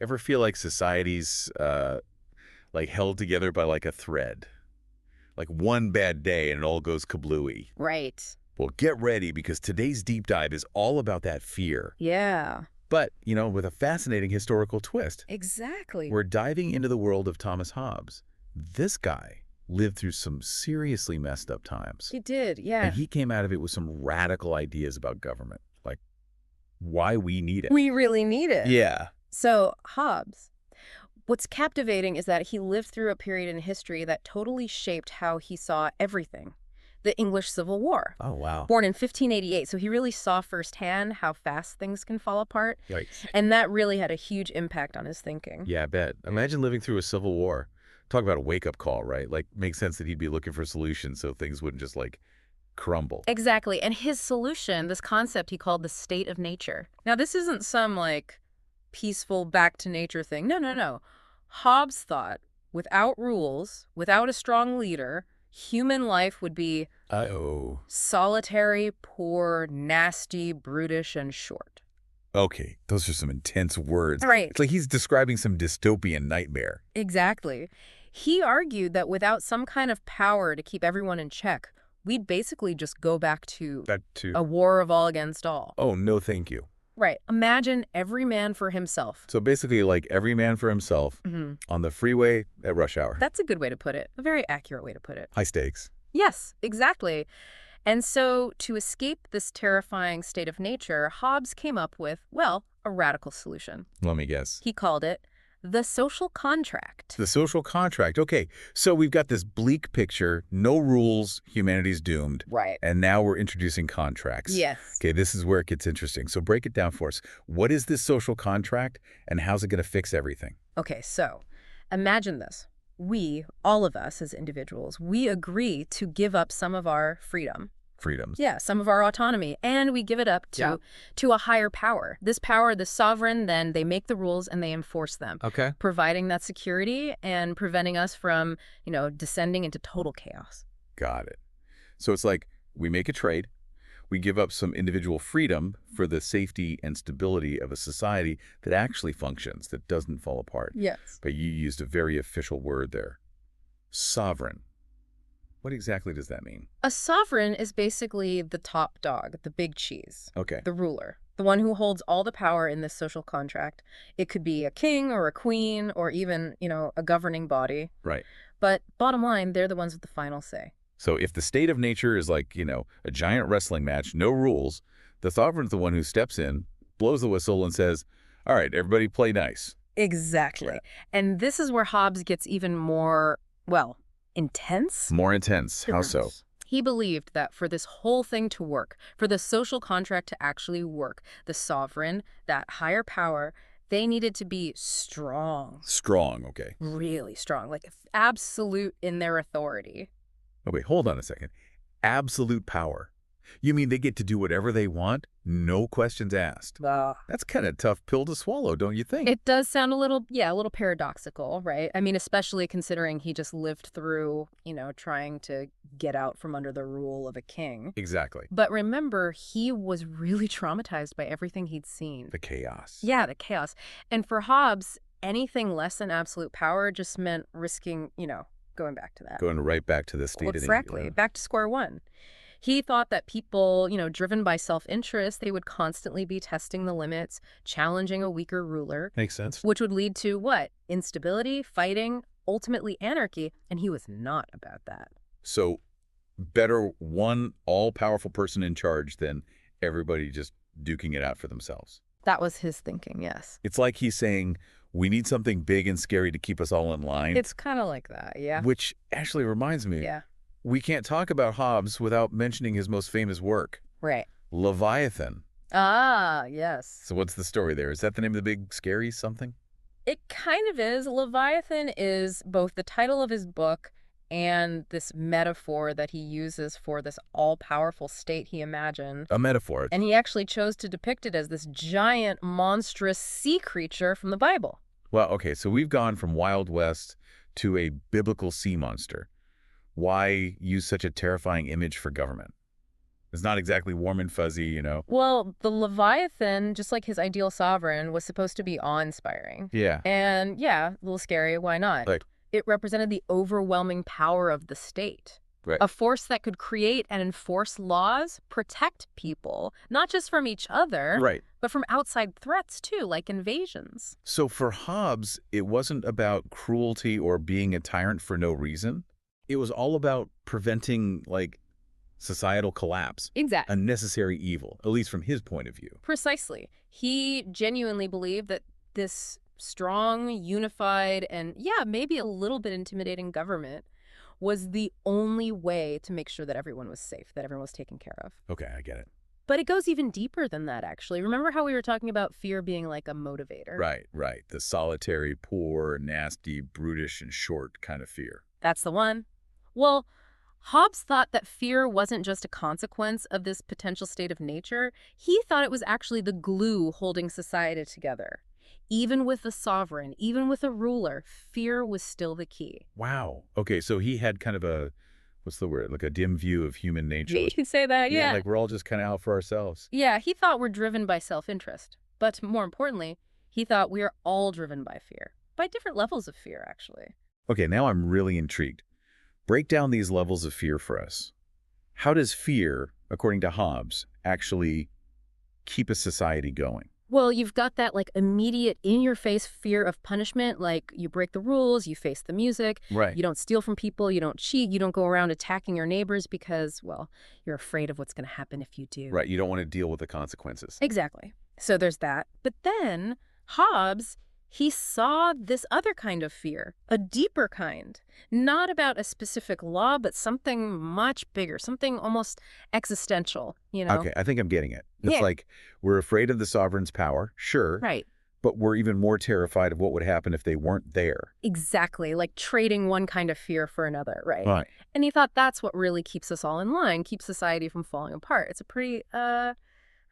Ever feel like society's like held together by like a thread? Like one bad day and it all goes kablooey. Right. Well, get ready because today's deep dive is all about that fear. Yeah. But, with a fascinating historical twist. Exactly. We're diving into the world of Thomas Hobbes. This guy lived through some seriously messed up times. He did, And yeah. he came out of it with some radical ideas about government, like why we need it. We really need it. Yeah. So, Hobbes, what's captivating is that he lived through a period in history that totally shaped how he saw everything. The English Civil War. Oh, wow. Born in 1588, so he really saw firsthand how fast things can fall apart. Yikes. And that really had a huge impact on his thinking. Yeah, I bet. Imagine living through a civil war. Talk about a wake-up call, right? Like, makes sense that he'd be looking for solutions so things wouldn't just, like, crumble. Exactly. And his solution, this concept he called the state of nature. Now, this isn't some, like, peaceful back to nature thing. No, no, no. Hobbes thought without rules, without a strong leader, human life would be Uh-oh. solitary, poor, nasty, brutish, and short. Okay, those are some intense words. Right. It's like he's describing some dystopian nightmare. Exactly. He argued that without some kind of power to keep everyone in check, we'd basically just go back to That too. a war of all against all. Oh, no thank you. Right. Imagine every man for himself. So basically, like, every man for himself on the freeway at rush hour. That's a good way to put it. A very accurate way to put it. High stakes. Yes, exactly. And so to escape this terrifying state of nature, Hobbes came up with, well, a radical solution. Let me guess. He called it the social contract. The social contract. Okay, so we've got this bleak picture, no rules, humanity's doomed. Right. And now we're introducing contracts. Yes. Okay, this is where it gets interesting. So break it down for us. What is this social contract and how's it going to fix everything? Okay, so imagine this. We, all of us as individuals, we agree to give up some of our freedom. Freedoms. Yeah, some of our autonomy, and we give it up to a higher power. This power, the sovereign, then they make the rules and they enforce them, Okay. providing that security and preventing us from, descending into total chaos. Got it. So it's like we make a trade, we give up some individual freedom for the safety and stability of a society that actually functions, that doesn't fall apart. Yes. But you used a very official word there. Sovereign. What exactly does that mean? A sovereign is basically the top dog, the big cheese, Okay. the ruler, the one who holds all the power in this social contract. It could be a king or a queen or even, a governing body. Right. But bottom line, they're the ones with the final say. So if the state of nature is like, a giant wrestling match, no rules, the sovereign's the one who steps in, blows the whistle, and says, all right, everybody play nice. Exactly. Yeah. And this is where Hobbes gets even more, intense. More intense. How so? He believed that for this whole thing to work, for the social contract to actually work, the sovereign, that higher power, they needed to be strong. Strong, okay. Really strong, like absolute in their authority. Oh, wait, hold on a second. Absolute power. You mean they get to do whatever they want? No questions asked. That's kind of a tough pill to swallow, don't you think? It does sound a little paradoxical, right? I mean, especially considering he just lived through, trying to get out from under the rule of a king. Exactly. But remember, he was really traumatized by everything he'd seen. The chaos. Yeah, the chaos. And for Hobbes, anything less than absolute power just meant risking, going back to that. Going right back to the state of the Exactly. Back to square one. He thought that people, driven by self-interest, they would constantly be testing the limits, challenging a weaker ruler. Makes sense. Which would lead to what? Instability, fighting, ultimately anarchy. And he was not about that. So better one all-powerful person in charge than everybody just duking it out for themselves. That was his thinking, yes. It's like he's saying, we need something big and scary to keep us all in line. It's kind of like that, yeah. Which actually reminds me. Yeah. We can't talk about Hobbes without mentioning his most famous work. Right. Leviathan. Ah, yes. So what's the story there? Is that the name of the big scary something? It kind of is. Leviathan is both the title of his book and this metaphor that he uses for this all-powerful state he imagined. A metaphor. And he actually chose to depict it as this giant, monstrous sea creature from the Bible. Well, okay, so we've gone from Wild West to a biblical sea monster. Why use such a terrifying image for government? It's not exactly warm and fuzzy, Well, the Leviathan, just like his ideal sovereign, was supposed to be awe-inspiring. Yeah. And yeah, a little scary, why not? Like, It represented the overwhelming power of the state. right. A force that could create and enforce laws, protect people, not just from each other, Right. but from outside threats too, like invasions. So for Hobbes, it wasn't about cruelty or being a tyrant for no reason. It was all about preventing, societal collapse, Exactly. unnecessary evil, at least from his point of view. Precisely. He genuinely believed that this strong, unified, and yeah, maybe a little bit intimidating government was the only way to make sure that everyone was safe, that everyone was taken care of. Okay, I get it. But it goes even deeper than that, actually. Remember how we were talking about fear being like a motivator? Right, right. The solitary, poor, nasty, brutish, and short kind of fear. That's the one. Well, Hobbes thought that fear wasn't just a consequence of this potential state of nature. He thought it was actually the glue holding society together. Even with a sovereign, even with a ruler, fear was still the key. Wow. Okay, so he had kind of what's the word? Like a dim view of human nature. You could say that, yeah. Like we're all just kind of out for ourselves. Yeah, he thought we're driven by self-interest. But more importantly, he thought we are all driven by fear. By different levels of fear, actually. Okay, now I'm really intrigued. Break down these levels of fear for us. How does fear, according to Hobbes, actually keep a society going? Well, you've got that immediate in-your-face fear of punishment, like you break the rules, you face the music, Right. you don't steal from people, you don't cheat, you don't go around attacking your neighbors because, well, you're afraid of what's going to happen if you do. Right, you don't want to deal with the consequences. Exactly. So there's that. But then Hobbes, he saw this other kind of fear, a deeper kind, not about a specific law, but something much bigger, something almost existential, Okay, I think I'm getting it. It's like we're afraid of the sovereign's power, sure, Right. but we're even more terrified of what would happen if they weren't there. Exactly, like trading one kind of fear for another, right? Right. And he thought that's what really keeps us all in line, keeps society from falling apart. It's a pretty, I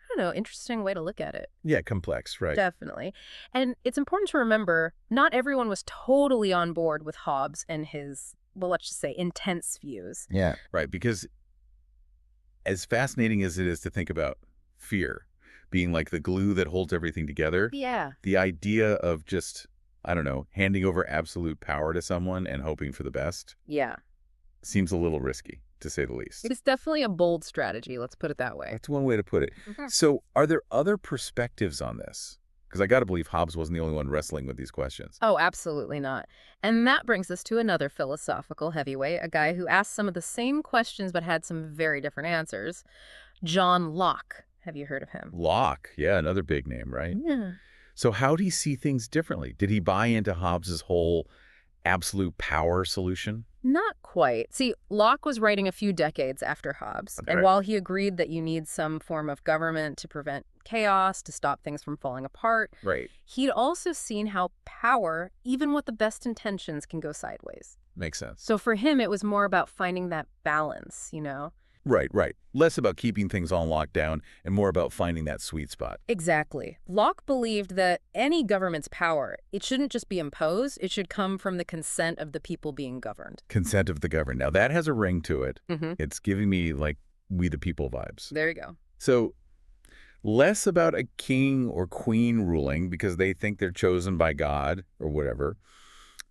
don't know, interesting way to look at it. Yeah, complex, right. Definitely. And it's important to remember, not everyone was totally on board with Hobbes and his, well, let's just say, intense views. Yeah. Right, because as fascinating as it is to think about fear being like the glue that holds everything together, Yeah. the idea of just, I don't know, handing over absolute power to someone and hoping for the best Yeah. seems a little risky, to say the least. It's definitely a bold strategy, let's put it that way. That's one way to put it. Mhm. So are there other perspectives on this? Because I got to believe Hobbes wasn't the only one wrestling with these questions. Oh, absolutely not. And that brings us to another philosophical heavyweight, a guy who asked some of the same questions but had some very different answers. John Locke. Have you heard of him? Locke, yeah, another big name, right? Yeah. So how did he see things differently? Did he buy into Hobbes's whole absolute power solution? Not quite. See, Locke was writing a few decades after Hobbes, and Okay. while he agreed that you need some form of government to prevent chaos, to stop things from falling apart, Right. he'd also seen how power, even with the best intentions, can go sideways. Makes sense. So for him, it was more about finding that balance, Right, right. Less about keeping things on lockdown and more about finding that sweet spot. Exactly. Locke believed that any government's power, it shouldn't just be imposed, it should come from the consent of the people being governed. Consent of the governed. Now that has a ring to it. Mm-hmm. It's giving me like we the people vibes. There you go. So less about a king or queen ruling because they think they're chosen by God or whatever,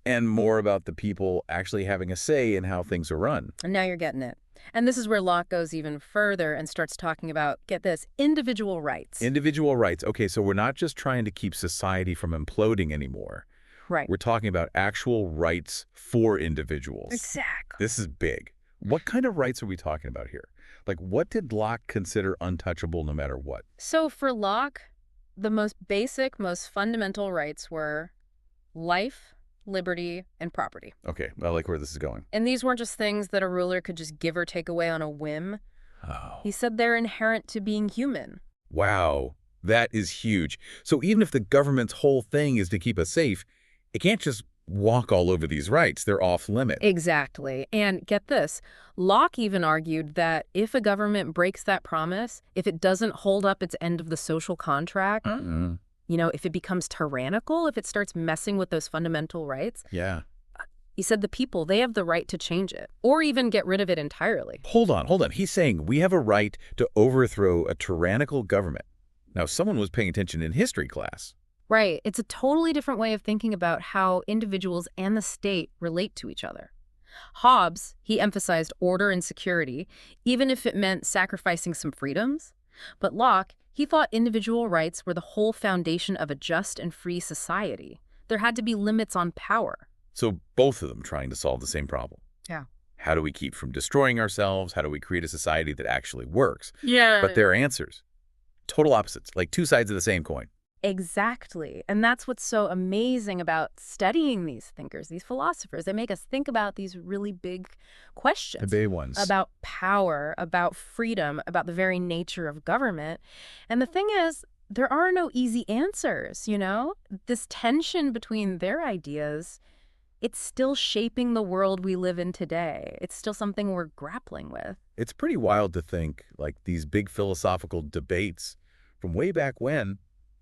and more about the people actually having a say in how things are run. And now you're getting it. And this is where Locke goes even further and starts talking about, get this, individual rights. Individual rights. Okay, so we're not just trying to keep society from imploding anymore. Right. We're talking about actual rights for individuals. Exactly. This is big. What kind of rights are we talking about here? Like, what did Locke consider untouchable no matter what? So for Locke, the most basic, most fundamental rights were life, liberty, and property. Okay, I like where this is going. And these weren't just things that a ruler could just give or take away on a whim. Oh. He said they're inherent to being human. Wow, that is huge. So even if the government's whole thing is to keep us safe, it can't just walk all over these rights. They're off limit. Exactly. And get this, Locke even argued that if a government breaks that promise, if it doesn't hold up its end of the social contract, if it becomes tyrannical, if it starts messing with those fundamental rights, Yeah. He said the people, they have the right to change it, or even get rid of it entirely. Hold on, hold on. He's saying we have a right to overthrow a tyrannical government. Now, someone was paying attention in history class. Right. It's a totally different way of thinking about how individuals and the state relate to each other. Hobbes, he emphasized order and security, even if it meant sacrificing some freedoms. But Locke, he thought individual rights were the whole foundation of a just and free society. There had to be limits on power. So both of them trying to solve the same problem. Yeah. How do we keep from destroying ourselves? How do we create a society that actually works? Yeah. But their answers, total opposites, like two sides of the same coin. Exactly. And that's what's so amazing about studying these thinkers, these philosophers. They make us think about these really big questions. The big ones. About power, about freedom, about the very nature of government. And the thing is, there are no easy answers, you know? This tension between their ideas, it's still shaping the world we live in today. It's still something we're grappling with. It's pretty wild to think, like, these big philosophical debates from way back when,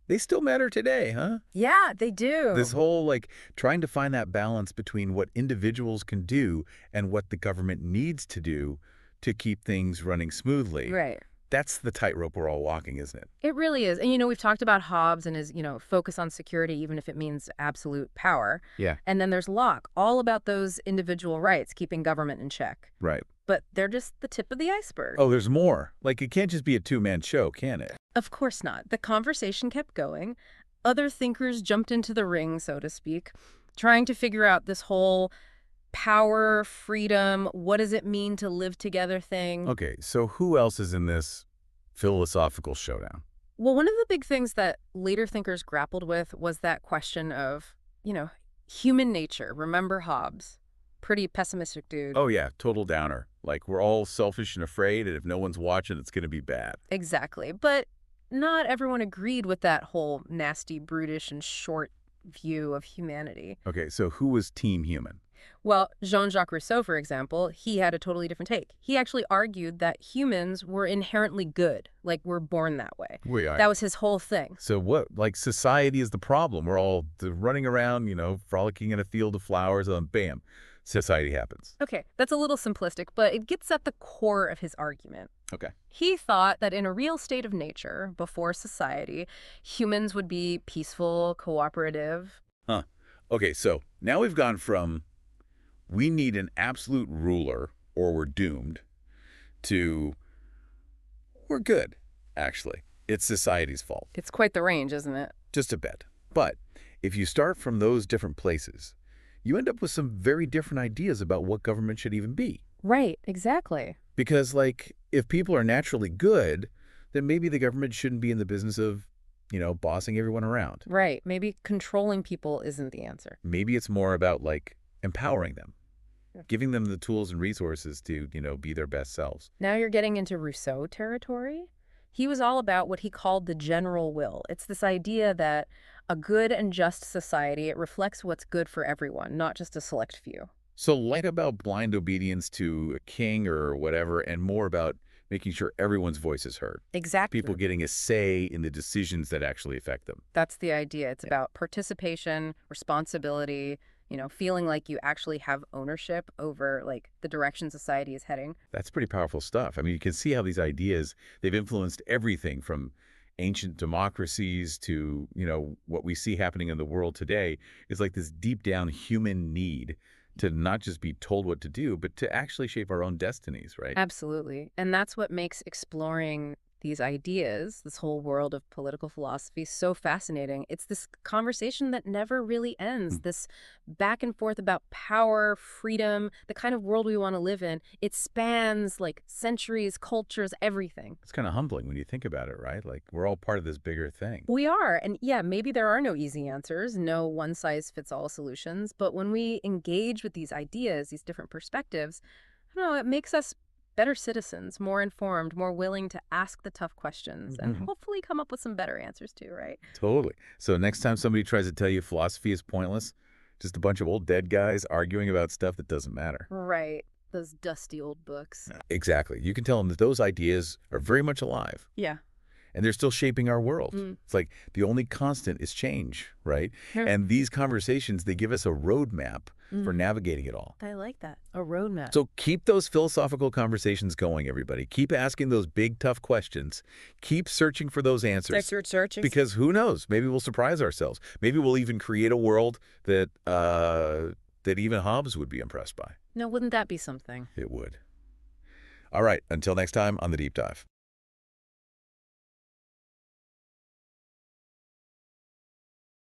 they still matter today, huh? Yeah, they do. This whole, like, trying to find that balance between what individuals can do and what the government needs to do to keep things running smoothly. Right. That's the tightrope we're all walking, isn't it? It really is. And, we've talked about Hobbes and his, focus on security, even if it means absolute power. Yeah. And then there's Locke, all about those individual rights, keeping government in check. Right. But they're just the tip of the iceberg. Oh, there's more. Like, it can't just be a two-man show, can it? Of course not. The conversation kept going. Other thinkers jumped into the ring, so to speak, trying to figure out this whole power, freedom, what does it mean to live together thing. Okay, so who else is in this philosophical showdown? Well, one of the big things that later thinkers grappled with was that question of, human nature. Remember Hobbes? Pretty pessimistic dude. Oh, yeah, total downer. Like, we're all selfish and afraid, and if no one's watching, it's going to be bad. Exactly. But not everyone agreed with that whole nasty, brutish, and short view of humanity. Okay, so who was Team Human? Well, Jean-Jacques Rousseau, for example, he had a totally different take. He actually argued that humans were inherently good, like we're born that way. We are. That was his whole thing. So what? Like, society is the problem. We're all running around, frolicking in a field of flowers, and bam, society happens. Okay, that's a little simplistic, but it gets at the core of his argument. Okay. He thought that in a real state of nature, before society, humans would be peaceful, cooperative. Huh. Okay, so now we've gone from we need an absolute ruler or we're doomed to we're good, actually. It's society's fault. It's quite the range, isn't it? Just a bit. But if you start from those different places, you end up with some very different ideas about what government should even be. Right, exactly. Because, like, if people are naturally good, then maybe the government shouldn't be in the business of, bossing everyone around. Right. Maybe controlling people isn't the answer. Maybe it's more about, like, empowering them, giving them the tools and resources to, be their best selves. Now you're getting into Rousseau territory. He was all about what he called the general will. It's this idea that a good and just society, it reflects what's good for everyone, not just a select few. So light about blind obedience to a king or whatever, and more about making sure everyone's voice is heard. Exactly. People getting a say in the decisions that actually affect them. That's the idea. It's about participation, responsibility, feeling like you actually have ownership over, like, the direction society is heading. That's pretty powerful stuff. I mean, you can see how these ideas, they've influenced everything from ancient democracies to, what we see happening in the world today is like this deep down human need to not just be told what to do, but to actually shape our own destinies, right? Absolutely. And that's what makes exploring these ideas, this whole world of political philosophy, so fascinating. It's this conversation that never really ends, this back and forth about power, freedom, the kind of world we want to live in. It spans, like, centuries, cultures, everything. It's kind of humbling when you think about it, right? Like, we're all part of this bigger thing. We are. And yeah, maybe there are no easy answers, no one-size-fits-all solutions. But when we engage with these ideas, these different perspectives, I don't know, it makes us better citizens, more informed, more willing to ask the tough questions, and hopefully come up with some better answers too, right? Totally. So next time somebody tries to tell you philosophy is pointless, just a bunch of old dead guys arguing about stuff that doesn't matter. Right. Those dusty old books. Exactly. You can tell them that those ideas are very much alive. Yeah. And they're still shaping our world. It's like the only constant is change, right? And these conversations, they give us a roadmap for navigating it all. I like that. A roadmap. So keep those philosophical conversations going, everybody. Keep asking those big, tough questions. Keep searching for those answers. Searching. Because who knows? Maybe we'll surprise ourselves. Maybe we'll even create a world that that even Hobbes would be impressed by. No, wouldn't that be something? It would. All right, until next time on The Deep Dive.